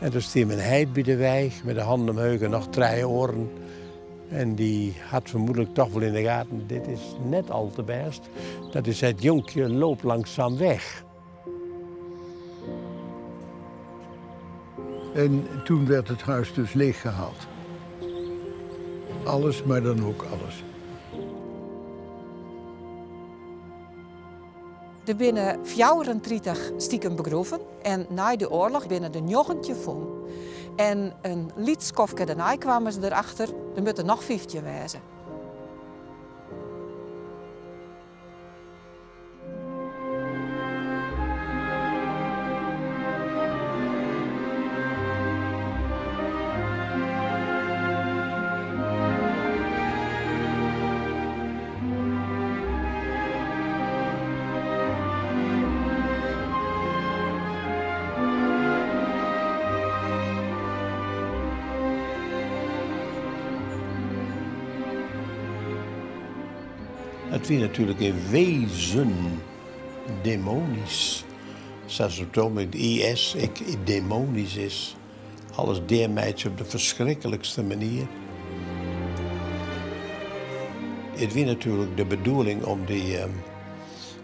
En toen stond een heid bij de weg met de handen omhoog en nog 3 oren. En die had vermoedelijk toch wel in de gaten, dit is net al te best. Dat is het jonkje loopt langzaam weg. En toen werd het huis dus leeggehaald. Alles, maar dan ook alles. Er binnen 34 stiekem begroeven en na de oorlog binnen de 9 vonden. En een lietskofje daarna kwamen ze erachter, er moeten nog 15 wezen. Het was natuurlijk in wezen demonisch. Zoals het met de IS demonisch is. Alles deermijdt op de verschrikkelijkste manier. Het was natuurlijk de bedoeling om die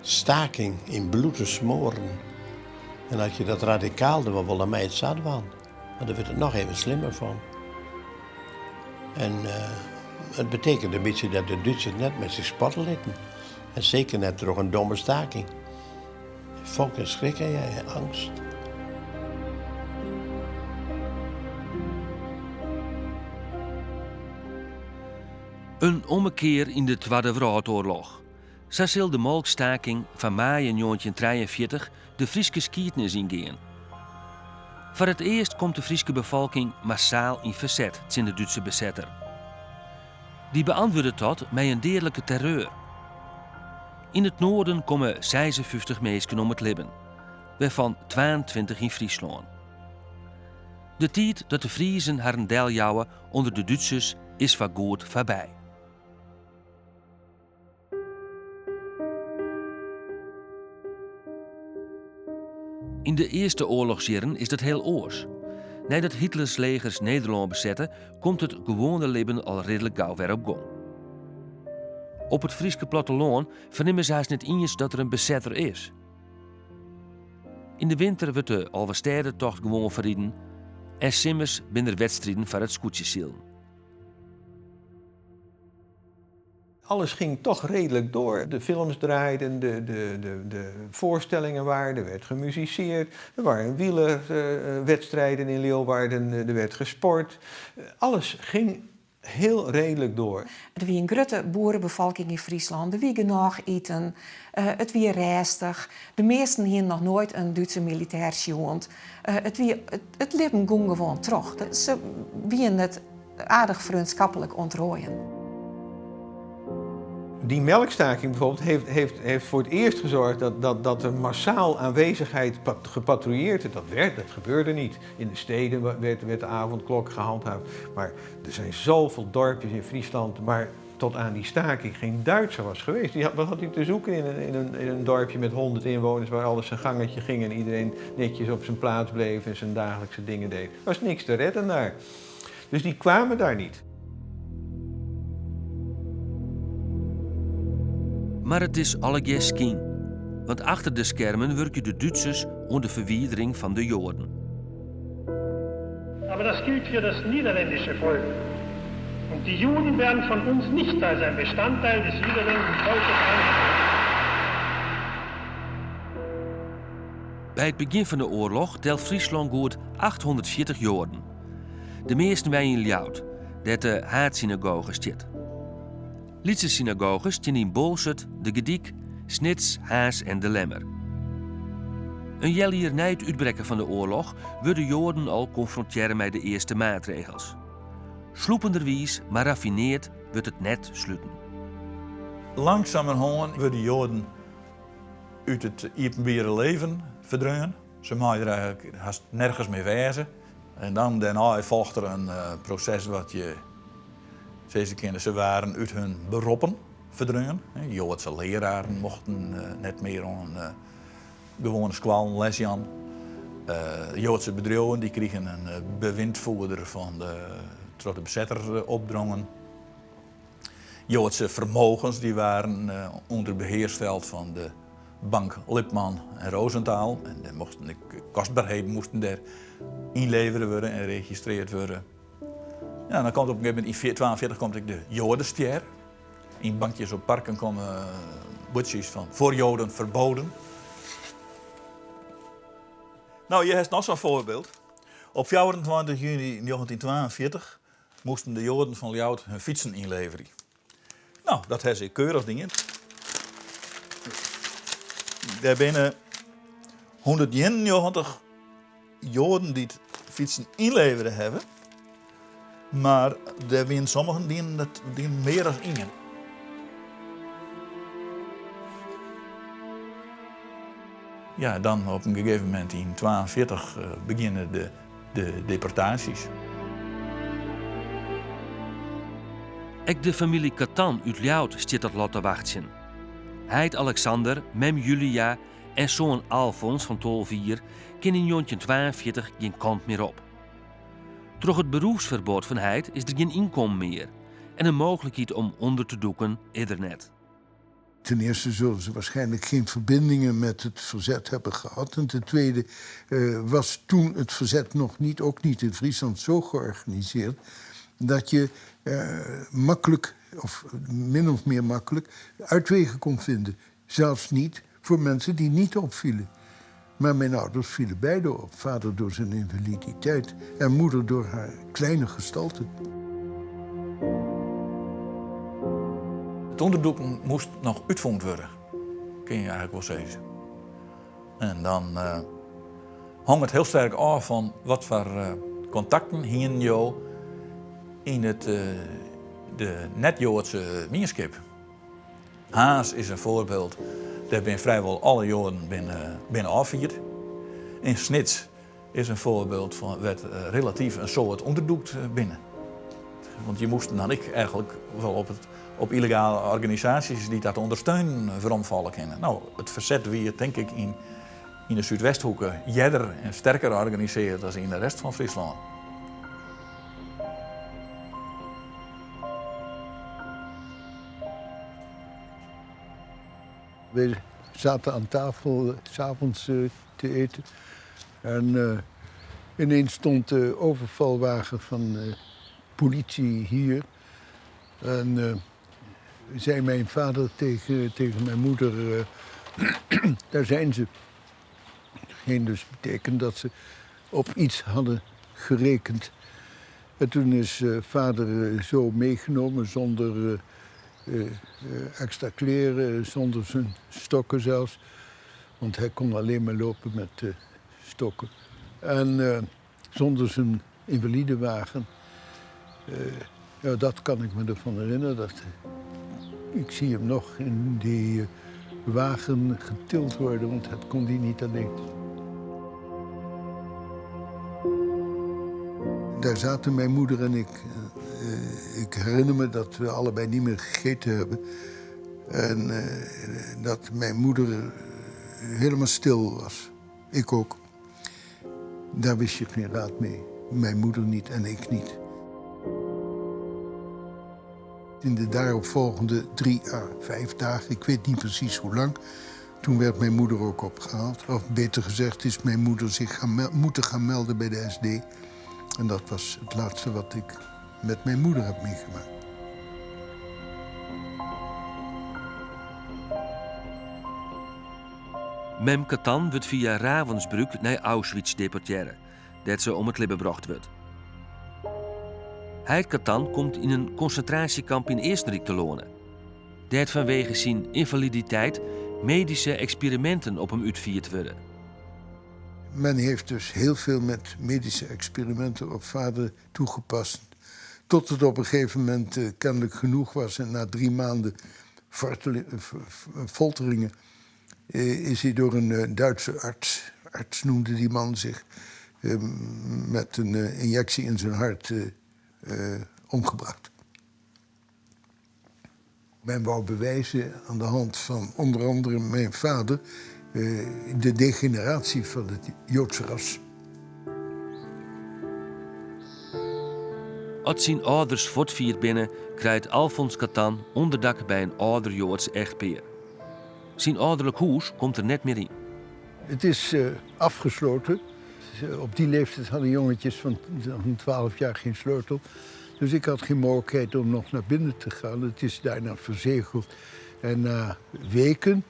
staking in bloed te smoren. En als je dat radicaal doet, dan wel mij het zat van. Maar dan werd het nog even slimmer van. En het betekent een beetje dat de Duitsers net met zich spotten lieten. En zeker net door een domme staking. Volk en schrik en jij, angst. Een ommekeer in de Tweede Wereldoorlog. Zo zal de molkstaking van mei 1943 de Friese geschiedenis ingaan. Voor het eerst komt de Friese bevolking massaal in verzet tegen de Duitse bezetter. Die beantwoordde tot met een dierlijke terreur. In het noorden komen 56 mensen om het leven, waarvan 22 in Friesland. De tijd dat de Friezen haar deel jouwen onder de Duitsers is voor goed voorbij. In de eerste oorlogsjaren is dat heel oors. Nadat Hitlers legers Nederland bezetten, komt het gewone leven al redelijk gauw weer op gang. Op het Friese platteland vernemen ze niet eens dat er een bezetter is. In de winter wordt de Alversterdentocht gewoon verrieden en simmers binnen wedstrijden voor het scootjesielen. Alles ging toch redelijk door. De films draaiden, de voorstellingen waren, er werd gemusiceerd. Er waren wielerwedstrijden in Leeuwarden, er werd gesport. Alles ging heel redelijk door. Er was een grote boerenbevolking in Friesland, er was genoeg eten, het was rijstig. De meesten hadden nog nooit een Duitse militair gezien. Het leven ging gewoon terug. Ze waren het aardig vriendschappelijk ontrooien. Die melkstaking bijvoorbeeld heeft voor het eerst gezorgd dat er massaal aanwezigheid gepatrouilleerd werd. Dat gebeurde niet. In de steden werd de avondklok gehandhaafd. Maar er zijn zoveel dorpjes in Friesland waar tot aan die staking geen Duitser was geweest. Wat had hij te zoeken in een dorpje met 100 inwoners waar alles zijn gangetje ging en iedereen netjes op zijn plaats bleef en zijn dagelijkse dingen deed. Er was niks te redden daar. Dus die kwamen daar niet. Maar het is allegear skien. Want achter de schermen werken de Duitsers aan de verwijdering van de Joden. Aber das gilt für das niederländische Volk. Und die Juden werden von uns nicht als ein Bestandteil des niederländischen Volkes anerkannt. Bij het begin van de oorlog telt Friesland goed 840 Joden. De meesten wij in Ljout, dat de Haatsynagoge stiet. Lietse synagoges zijn in Bolsert, de Gediek, Snits, Haas en de Lemmer. Een jaar na het uitbreken van de oorlog worden Joden al confronteren met de eerste maatregels. Sloependerwijs, maar raffineerd, wordt het net sluiten. Langzamerhand worden Joden uit het openbare leven verdrongen. Ze mogen er eigenlijk nergens meer wezen. En dan daarna volgt er een proces wat je Deze kinderen ze waren uit hun beroepen verdrongen. Joodse leraren mochten net meer aan gewone school lesje aan. Joodse bedrijven die kregen een bewindvoerder van de bezetter opdrongen. Joodse vermogens die waren onder beheersveld van de bank Lipman en Rosenthal. En de kostbaarheden moesten daar inleveren worden en geregistreerd worden. Ja, dan komt op een gegeven moment in 1942 komt ik de Jodenstier. In bankjes op parken komen boetjes van voor Joden verboden. Nou, je hebt nog zo'n voorbeeld. Op 24 juni 1942 moesten de Joden van Ljout hun fietsen inleveren. Nou, dat hebben ze keurig dingen. Daar binnen 191 Joden die het fietsen inleveren hebben. Maar er zijn sommigen die meer dan ingen. Ja, dan op een gegeven moment in 1942 beginnen de deportaties. Ook de familie Catan uit Ljout stiet dat lot te wachten. Heid Alexander, mem Julia en zoon Alfons van 12 ken in 1942 geen kant meer op. Door het beroepsverbod van Heid is er geen inkomen meer en een mogelijkheid om onder te doeken is er net. Ten eerste zullen ze waarschijnlijk geen verbindingen met het verzet hebben gehad. En ten tweede was toen het verzet nog niet, ook niet in Friesland, zo georganiseerd dat je makkelijk, of min of meer makkelijk, uitwegen kon vinden. Zelfs niet voor mensen die niet opvielen. Maar mijn ouders vielen beide op. Vader door zijn invaliditeit en moeder door haar kleine gestalte. Het onderzoek moest nog uitgevoerd worden, kun je eigenlijk wel zeggen. En dan hang het heel sterk af van wat voor contacten hingen jou in de net-Joodse gemeenschap. Haas is een voorbeeld. Daar zijn vrijwel alle Joden binnen afvierd. En Snits is een voorbeeld van werd relatief een soort onderzoek binnen. Want je moest dan eigenlijk wel op illegale organisaties die dat ondersteunen veronvallen kennen. Nou, het verzet wie denk ik in de Zuidwesthoeken jeder en sterker georganiseerd dan in de rest van Friesland. We zaten aan tafel 's avonds te eten. En ineens stond de overvalwagen van politie hier. En zei mijn vader tegen mijn moeder, daar zijn ze. Geen dus betekent dat ze op iets hadden gerekend. En toen is vader zo meegenomen zonder extra kleren, zonder zijn stokken zelfs. Want hij kon alleen maar lopen met stokken. En zonder zijn invalidewagen. Ja, dat kan ik me ervan herinneren. Ik zie hem nog in die wagen getild worden, want het kon die niet alleen. Daar zaten mijn moeder en ik. Ik herinner me dat we allebei niet meer gegeten hebben. En dat mijn moeder helemaal stil was. Ik ook. Daar wist je geen raad mee. Mijn moeder niet en ik niet. In de daaropvolgende 3 à 5 dagen, ik weet niet precies hoe lang, toen werd mijn moeder ook opgehaald. Of beter gezegd is mijn moeder zich moeten gaan melden bij de SD. En dat was het laatste wat ik met mijn moeder heb meegemaakt. Mem Catan wordt via Ravensbrück naar Auschwitz deporteren, dat ze om het leven gebracht wordt. Heid Catan komt in een concentratiekamp in Oostenrijk te lonen. Dat vanwege zijn invaliditeit medische experimenten op hem uitgevoerd worden. Men heeft dus heel veel met medische experimenten op vader toegepast. Tot het op een gegeven moment kennelijk genoeg was. En na 3 maanden folteringen is hij door een Duitse arts noemde die man zich, met een injectie in zijn hart omgebracht. Men wou bewijzen aan de hand van onder andere mijn vader de degeneratie van het Joodse ras. Als zijn ouders voortviert binnen, krijgt Alfons Catan onderdak bij een ouder Joods echtpaar. Zijn ouderlijk huis komt er net meer in. Het is afgesloten. Op die leeftijd hadden jongetjes van 12 jaar geen sleutel. Dus ik had geen mogelijkheid om nog naar binnen te gaan. Het is daarna verzegeld. En na weken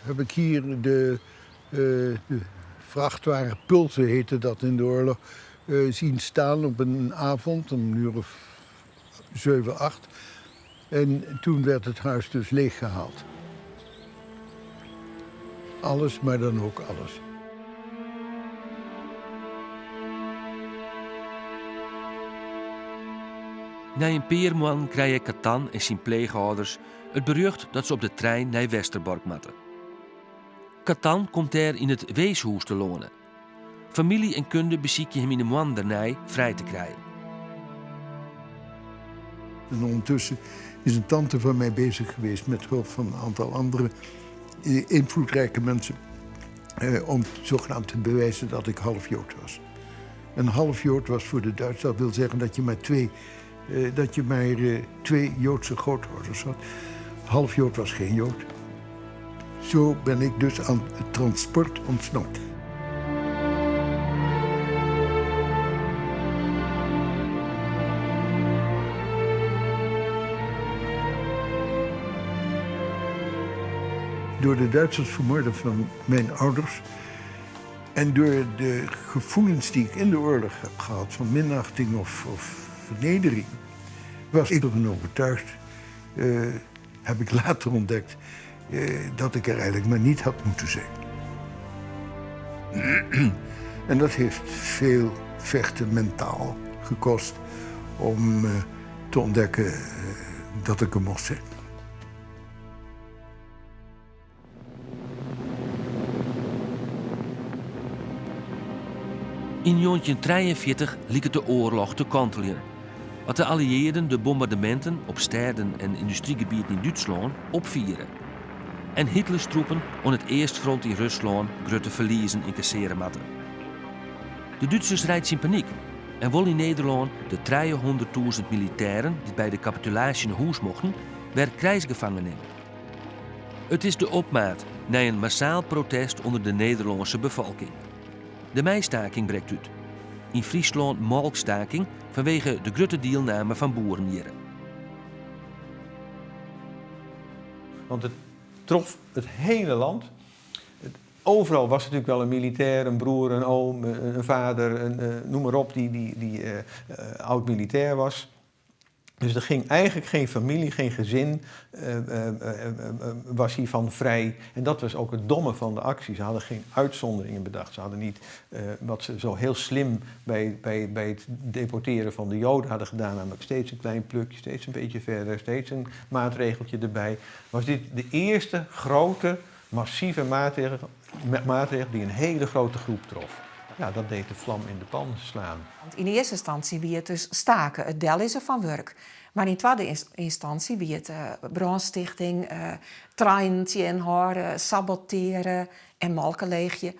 heb ik hier de vrachtwagen Pulsen, heette dat in de oorlog, zien staan op een avond, een uur of 7, 8. En toen werd het huis dus leeggehaald. Alles, maar dan ook alles. Na een paar maanden krijgen Catan en zijn pleegouders het berucht dat ze op de trein naar Westerbork moeten. Catan komt daar in het weeshuis te lonen. Familie en kunde bezieken hem in de maand daarna vrij te krijgen. En ondertussen is een tante van mij bezig geweest met hulp van een aantal andere invloedrijke mensen om zogenaamd te bewijzen dat ik half Jood was. Een half Jood was voor de Duitsers, dat wil zeggen dat je maar twee Joodse grootouders had. Half Jood was geen Jood. Zo ben ik dus aan het transport ontsnapt. Door de Duitsers vermoorden van mijn ouders en door de gevoelens die ik in de oorlog heb gehad van minachting of vernedering, was ik ervan overtuigd, heb ik later ontdekt, dat ik er eigenlijk maar niet had moeten zijn. En dat heeft veel vechten mentaal gekost om te ontdekken dat ik er mocht zijn. In 1943 liep het de oorlog te kantelen. Wat de allieerden de bombardementen op steden en industriegebieden in Duitsland opvieren. En Hitlers troepen aan het eerste front in Rusland grote verliezen incasseren moeten. De Duitsers rijden in paniek en willen in Nederland de 300.000 militairen die bij de capitulatie naar huis mochten, weer krijgsgevangen nemen. Het is de opmaat naar een massaal protest onder de Nederlandse bevolking. De meistaking breekt uit. In Friesland melkstaking vanwege de grote deelname van boeren hier. Want het trof het hele land. Overal was natuurlijk wel een militair, een broer, een oom, een vader, noem maar op, die oud-militair was. Dus er ging eigenlijk geen familie, geen gezin was hiervan vrij. En dat was ook het domme van de actie. Ze hadden geen uitzonderingen bedacht. Ze hadden niet wat ze zo heel slim bij het deporteren van de Joden hadden gedaan. Namelijk steeds een klein plukje, steeds een beetje verder, steeds een maatregeltje erbij. Was dit de eerste grote, massieve maatregel die een hele grote groep trof. Ja, dat deed de vlam in de pan slaan. In de eerste instantie wie het dus staken, het deel is er van werk. Maar in tweede instantie wie het brandstichting, treinen inhouden, saboteren en malkenleegje.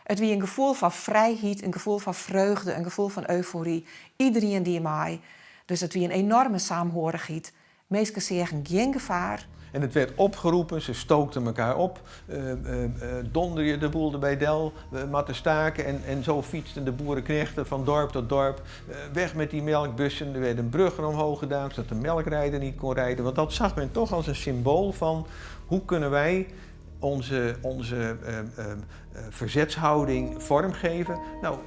Het wie een gevoel van vrijheid, een gevoel van vreugde, een gevoel van euforie. Iedereen die mij. Dus het wie een enorme saamhorigheid. Meesten zeggen geen gevaar. En het werd opgeroepen, ze stookten elkaar op, donder je de boel erbij del, matten staken en zo fietsten de boerenknechten van dorp tot dorp. Weg met die melkbussen, er werden bruggen omhoog gedaan zodat de melkrijder niet kon rijden. Want dat zag men toch als een symbool van hoe kunnen wij onze verzetshouding vormgeven. Nou,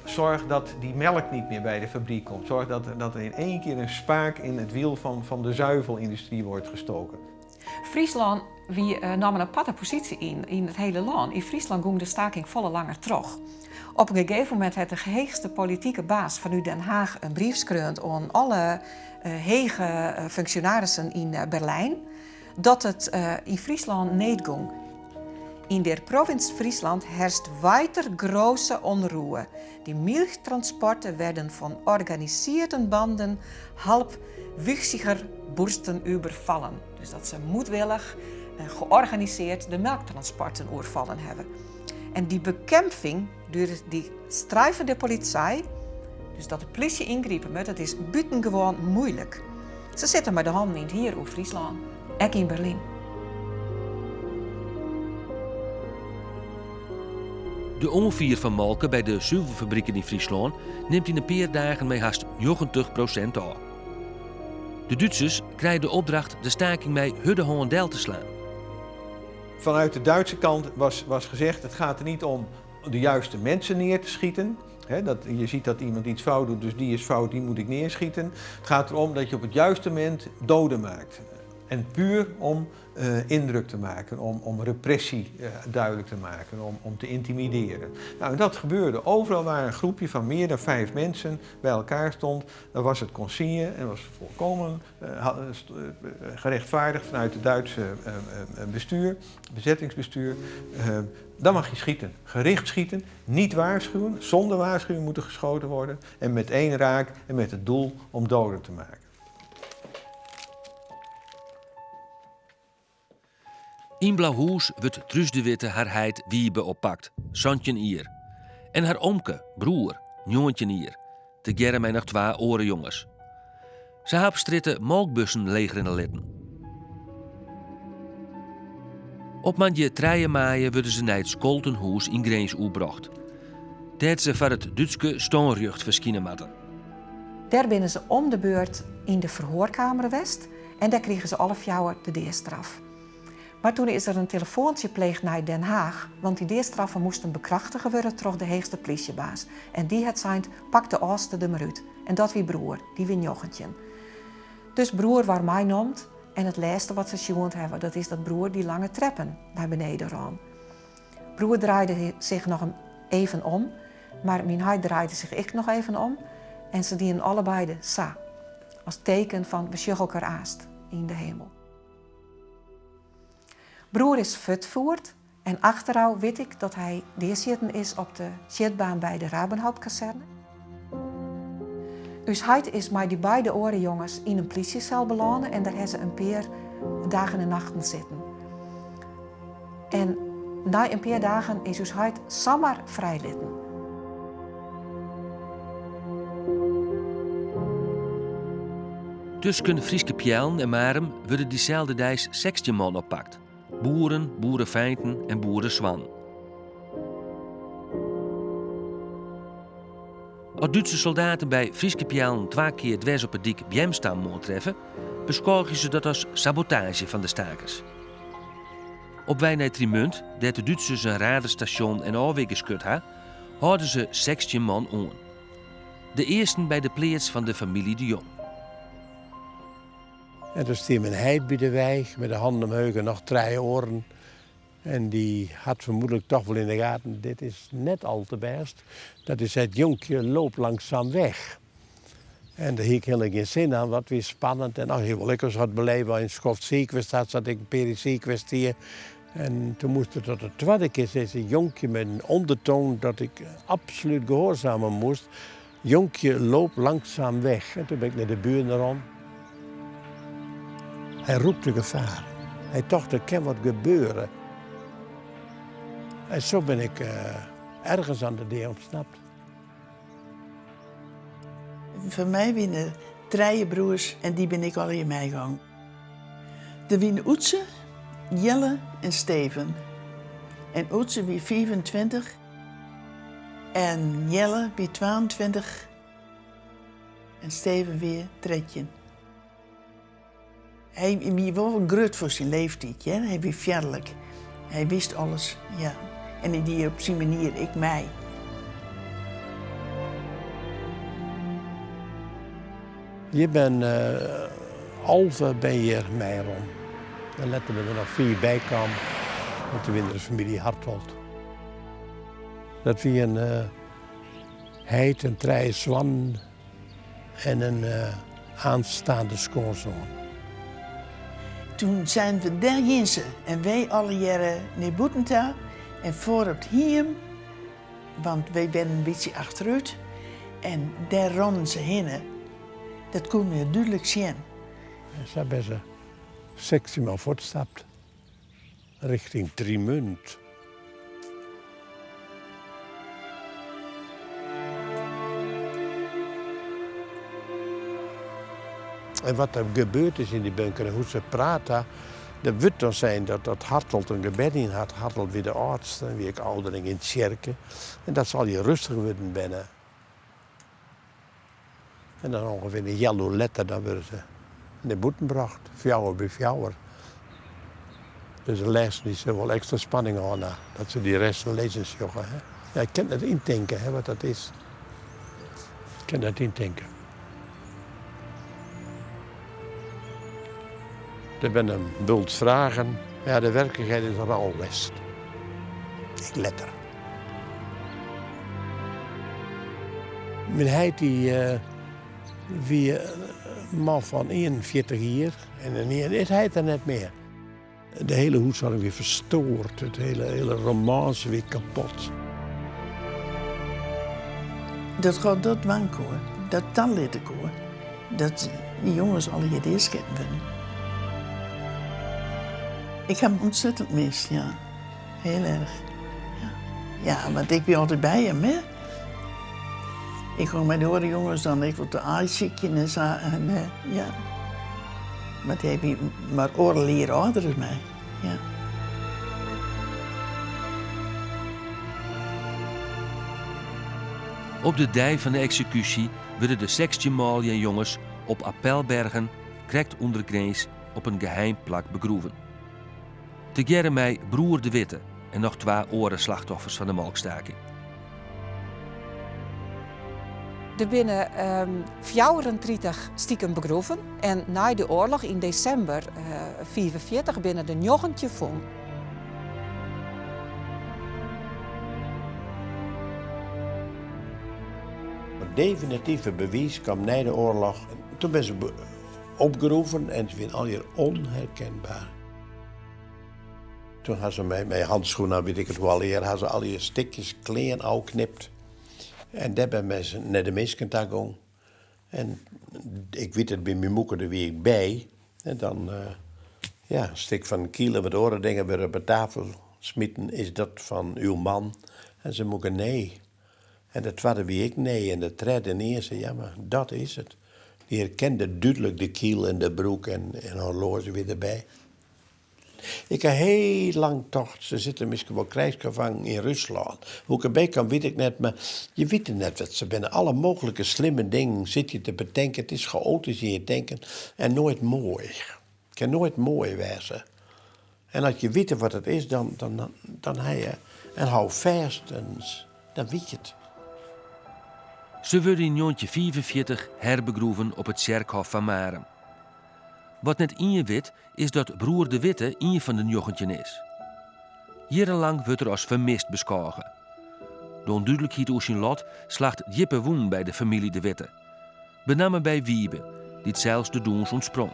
zorg dat die melk niet meer bij de fabriek komt. Zorg dat er in één keer een spaak in het wiel van de zuivelindustrie wordt gestoken. Friesland nam een aparte positie in het hele land. In Friesland ging de staking volle langer terug. Op een gegeven moment had de hoogste politieke baas van Den Haag een brief schreeuwd aan alle hege functionarissen in Berlijn dat het in Friesland niet ging. In der Provinz Friesland herrscht weiter große Unruhe. Die Milchtransporte werden von organisierten Banden halbwüchsiger Bursten übervallen. Dus dat ze moedwillig georganiseerd de melktransporten overvallen hebben. En die bekämpfing door die strijdende politie, dus dat de politie ingrijpen moet, dat is buitengewoon moeilijk. Ze zitten met de handen niet hier in Friesland, ook in Berlijn. De onvier van molken bij de zuivelfabrieken in Friesland neemt in een paar dagen met haast 90% af. De Duitsers krijgen de opdracht de staking bij Hudde-Hohendel te slaan. Vanuit de Duitse kant was gezegd, het gaat er niet om de juiste mensen neer te schieten. Je ziet dat iemand iets fout doet, dus die is fout, die moet ik neerschieten. Het gaat erom dat je op het juiste moment doden maakt. En puur om indruk te maken, om repressie duidelijk te maken, om te intimideren. Nou, en dat gebeurde. Overal waar een groepje van meer dan 5 mensen bij elkaar stond, dan was het consigne en was volkomen gerechtvaardigd vanuit het Duitse bezettingsbestuur. Dan mag je schieten. Gericht schieten, niet waarschuwen. Zonder waarschuwing moet er geschoten worden. En met 1 raak en met het doel om doden te maken. In Blauwhoes wordt Truus de Witte haar heid Wiebe oppakt, Santjen Ier. En haar omke, broer, Njontje Ier. Te gerren mij nog 2 orenjongens. Ze hebben stritten molkbussen leger in de litten. Op mandje 3 mei worden ze naar het Skoltenhoes in Greens oebracht. Dat ze van het Duitse stoonrucht verschijnen moeten. Daar binnen ze om de beurt in de verhoorkamer west en daar kregen ze alle 4 de deerstraf. Maar toen is er een telefoontje gepleegd naar Den Haag, want die deerstraffen moesten bekrachtigen worden door de hoogste politiebaas. En die had gezegd, pak de oudste er maar uit. En dat wie broer, die wie jochentje. Dus broer waar mij noemt, en het laatste wat ze gewoond hebben, dat is dat broer die lange treppen naar beneden ran. Broer draaide zich nog even om, maar mijn hij draaide zich echt nog even om. En ze dienen allebei de sa, als teken van we sjuggen elkaar aast in de hemel. Broer is futvoerd en achteraf weet ik dat hij deerzitten is op de jetbaan bij de Rabenhauptkazerne. Dus hij is met die beide orenjongens in een politiecel beland en daar hebben ze een paar dagen en nachten zitten. En na een paar dagen is dus hij zomaar vrijlitten. Tussen Frieske Pjellen en Marem worden diezelfde dijs 16 man oppakt. Boeren, boerenfeinten en boerenzwan. Als Duitse soldaten bij Frieske Pjellen 2 keer dwars op het dik Bjemstam treffen, beschouwen ze dat als sabotage van de stakers. Op wij naar Trimunt, dat de Duitsers een radarstation en afwikkerskut hadden, houden ze 16 man aan. De eerste bij de pleats van de familie de Jong. En toen stond een heid bij de wijk met de handen omhoog en nog 3 oren. En die had vermoedelijk toch wel in de gaten, dit is net al te best. Dat is het jonkje loopt langzaam weg. En daar had ik helemaal geen zin aan, wat weer spannend. En heel wel lekker had beleven in Schoft-Ziekwest, zat ik een periziekkwest hier. En toen moest het tot de 2e keer zeggen, jonkje met een ondertoon dat ik absoluut gehoorzamen moest. Jonkje loopt langzaam weg. En toen ben ik naar de buren rond. Hij roept de gevaar. Hij dacht, er kan wat gebeuren. En zo ben ik ergens aan de deur ontsnapt. Voor mij winnen 3 broers en die ben ik al in mijn gang. Er winnen Oetse, Jelle en Steven. En Oetse wie 24 en Jelle wie 22 en Steven weer 13. Hij was wel groot voor zijn leeftijd, ja? Hij was vierlijk. Hij wist alles, ja. En die op zijn manier, ik mij. Je bent halve ben je mij rond. Dan letten we er nog 4 bij kwam. Want toen de familie Hartold. Dat wie een heid, een 3 zwan en een aanstaande schoonzoon. toen zijn we daar ginsen en wij alle jaren naar Boetenta en voor op het hiem, want wij zijn een beetje achteruit en daar ronden ze heen. Dat kon je duidelijk zien. Ze hebben ze 16 maal voortstapt richting Trimunt. En wat er gebeurd is in die bunker en hoe ze praten, dat moet dan zijn dat Hartelt een gebed in had. Hartelt weer de arts en weer ik oudering in het kerken. En dat zal je rustig worden binnen. En dan ongeveer een yellow letter, dan worden ze in de boeten gebracht, fjouwer bij fjouwer. Dus de les die ze wel extra spanning aan, dat ze die rest lezen joggen. Ja, ik kan het indenken, hè, wat dat is. Ik kan dat indenken. Er ben een bult vragen, ja, de werkelijkheid is er al west. Ik letter. Mijn heid die wie man van 41 jaar en het heet er net meer. De hele huishouding weer verstoord, het hele romance weer kapot. Dat gaat dat wankoor, dat tallittenkoor, dat die jongens alle je eerst kennen. Ik heb hem ontzettend mis, ja. Heel erg. Ja, want ik ben altijd bij hem, hè. Ik ging met de andere jongens dan, ik word de aaisiekje en zo. En, ja. Maar hij heeft maar oren leren ouder dan mij. Ja. Op de dij van de executie werden de 16 Malje jongens op Appelbergen, krekt onder Greens, op een geheim plak begroeven. Tegeer mij broer De Witte en nog 2 orenslachtoffers van de molkstaking. Er binnen 34 stiekem begroeven en na de oorlog in december 1945 binnen de 9 vond. Het definitieve bewijs kwam na de oorlog. Toen ben ze opgeroepen en ze vinden al hier onherkenbaar. Toen hadden ze met handschoenen, weet ik het wel eer, hadden ze al die stikjes kleen al knipt. En daar ben ze naar de meeskantaak gegaan. En ik weet het bij mijn moeder er weer bij. En dan, een stuk van kielen met oren dingen weer op de tafel smitten. Is dat van uw man? En ze moeken nee. En dat tweede wie ik nee. En de derde en eerste, ja maar dat is het. Die herkende duidelijk de kiel en de broek en horloge weer erbij. Ik heb heel lang tocht. Ze zitten misschien wel krijgsgevangen in Rusland. Hoe ik erbij kan, weet ik net. Maar je weet het net wat ze binnen alle mogelijke slimme dingen zit je te bedenken. Het is chaotisch in je denken en nooit mooi. Het kan nooit mooi wezen. En als je weet wat het is, dan heb je. En hou vast en dan weet je het. Ze werden in 1945 herbegroeven op het kerkhof van Marem. Wat net in je weet, is dat broer De Witte een van de jochentjen is. Jarenlang wordt er als vermist beschouwen. De onduidelijkheid over zijn lot slaagt Jippe woen bij de familie De Witte. Benamen bij Wiebe, die zelfs de doens ontsprong.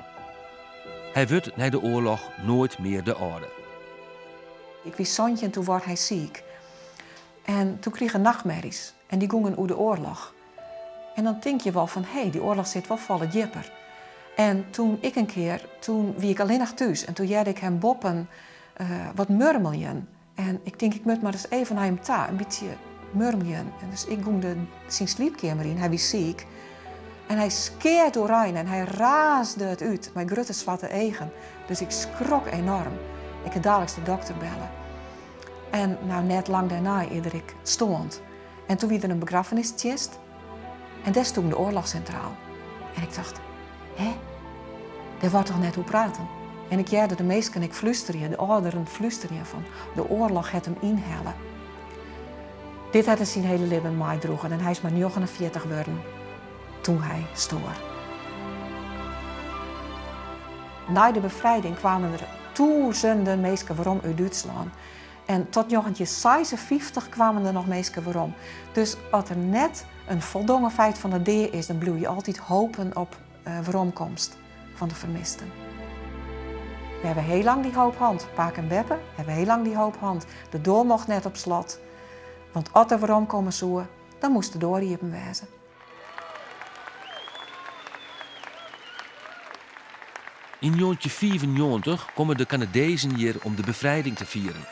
Hij wordt na de oorlog nooit meer de oude. Ik was zoontje en toen werd hij ziek. En toen kreeg hij nachtmerries. En die gingen over de oorlog. En dan denk je wel van, hé, die oorlog zit wel vallen dieper. En toen wie ik alleen nog thuis. En toen jaarde ik hem boppen wat murmeljen. En ik denk, ik moet maar eens even naar hem een beetje murmeljen. En dus ik ging zijn slaapkamer in, hij was ziek. En hij skeert doorheen en hij raasde het uit met grote zwarte ogen. Dus ik schrok enorm. Ik heb dadelijk de dokter bellen. En nou, net lang daarna eerder ik stond. En toen werd er een begrafeniskist. En daar stond de oorlogscentraal. En ik dacht, hé, daar wordt toch net hoe praten. En ik jaarde de meesten, ik fluisterde, de ouderen fluisteren van de oorlog het hem inhellen. Dit had hij zijn hele leven meedroegen en hij is maar 49 geworden toen hij stoor. Na de bevrijding kwamen er duizenden mensen waarom uit Duitsland. En tot 1956 kwamen er nog mensen waarom. Dus als er net een voldongen feit van de deur is, dan blijf je altijd hopen op weeromkomst van de vermisten. We hebben heel lang die hoop hand. Paak en Beppe hebben heel lang die hoop hand. De deur mocht net op slot. Want als er waarom komen zoen, dan moest de deur hiepen wezen. In 1995 komen de Canadezen hier om de bevrijding te vieren.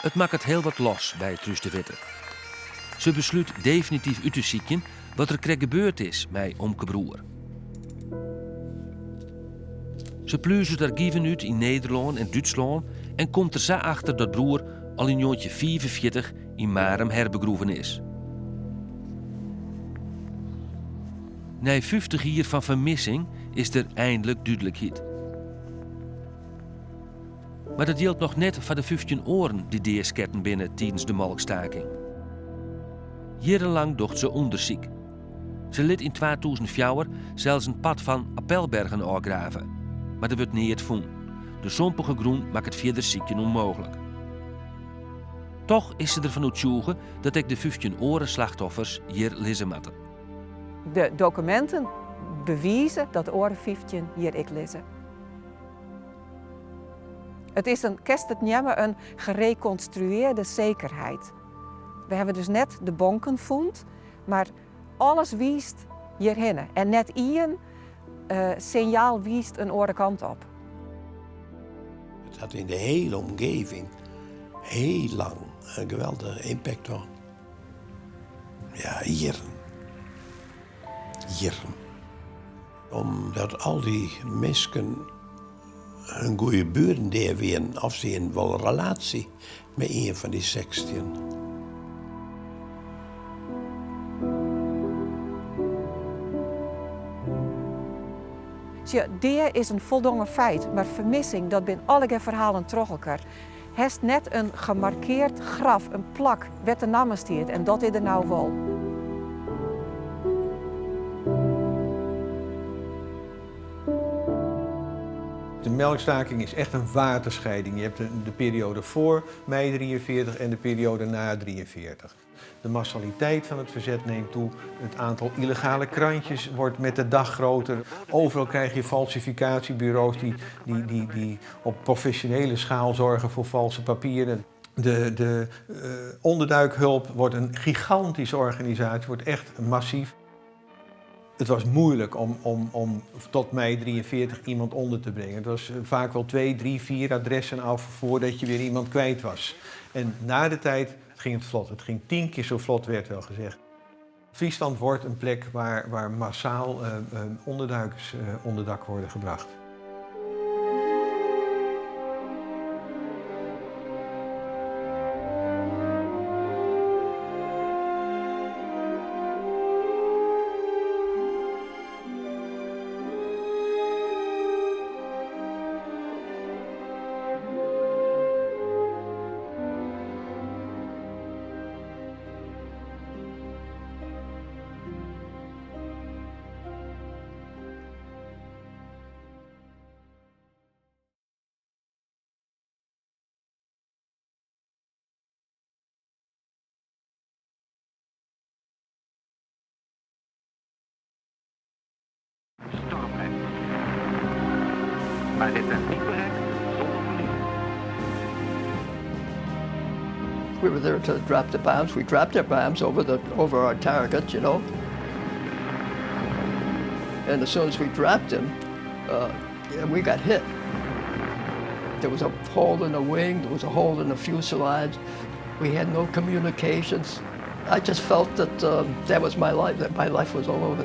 Het maakt het heel wat los bij Truus de Witte. Ze besluit definitief uit te zieken wat er gebeurd is met Omke broer. Ze pluizen daar gieven uit in Nederland en Duitsland en komt er zo achter dat broer al in 1945 in Marem herbegroeven is. Na 50 jaar van vermissing is er eindelijk duidelijkheid. Maar dat geldt nog net voor de 15 oren die deersketten binnen tijdens de melkstaking. Jarenlang docht ze onderzoek. Ze liet in 2004 zelfs een pad van Appelbergen aangraven. Maar dat wordt niet het voen. De sompige groen maakt het verder ziekten onmogelijk. Toch is ze ervan overtuigd dat ik de 15 oren slachtoffers hier lezen moeten. De documenten bewijzen dat de oren 15 hier ik lezen. Het is een gereconstrueerde zekerheid. We hebben dus net de bonken gevonden, maar alles wijst hierheen. En net één signaal wijst een andere kant op. Het had in de hele omgeving heel lang een geweldige impact op. Ja, hier. Omdat al die mensen een goede buren deden, of ze in wel relatie met een van die 16. Ja, dit is een voldongen feit, maar vermissing, dat zijn alle verhalen terug elkaar. Heeft net een gemarkeerd graf, een plak, wat de namen staat, en dat is er nou wel. De melkstaking is echt een waterscheiding. Je hebt de periode voor mei 43 en de periode na 43. De massaliteit van het verzet neemt toe. Het aantal illegale krantjes wordt met de dag groter. Overal krijg je falsificatiebureaus die op professionele schaal zorgen voor valse papieren. De onderduikhulp wordt een gigantische organisatie, wordt echt massief. Het was moeilijk om tot mei 43 iemand onder te brengen. Het was vaak wel 2, 3, 4 adressen af voordat je weer iemand kwijt was. En na de tijd ging het vlot. Het ging 10 keer zo vlot, werd wel gezegd. Friesland wordt een plek waar massaal onderduikers onder dak worden gebracht. Maar dit werd niet bereikt zonder verlies. We were there to drop the bombs. We dropped our bombs over our target, you know. And as soon as we dropped them, we got hit. There was a hole in the wing. There was a hole in the fuselage. We had no communications. I just felt that that was my life. That my life was all over.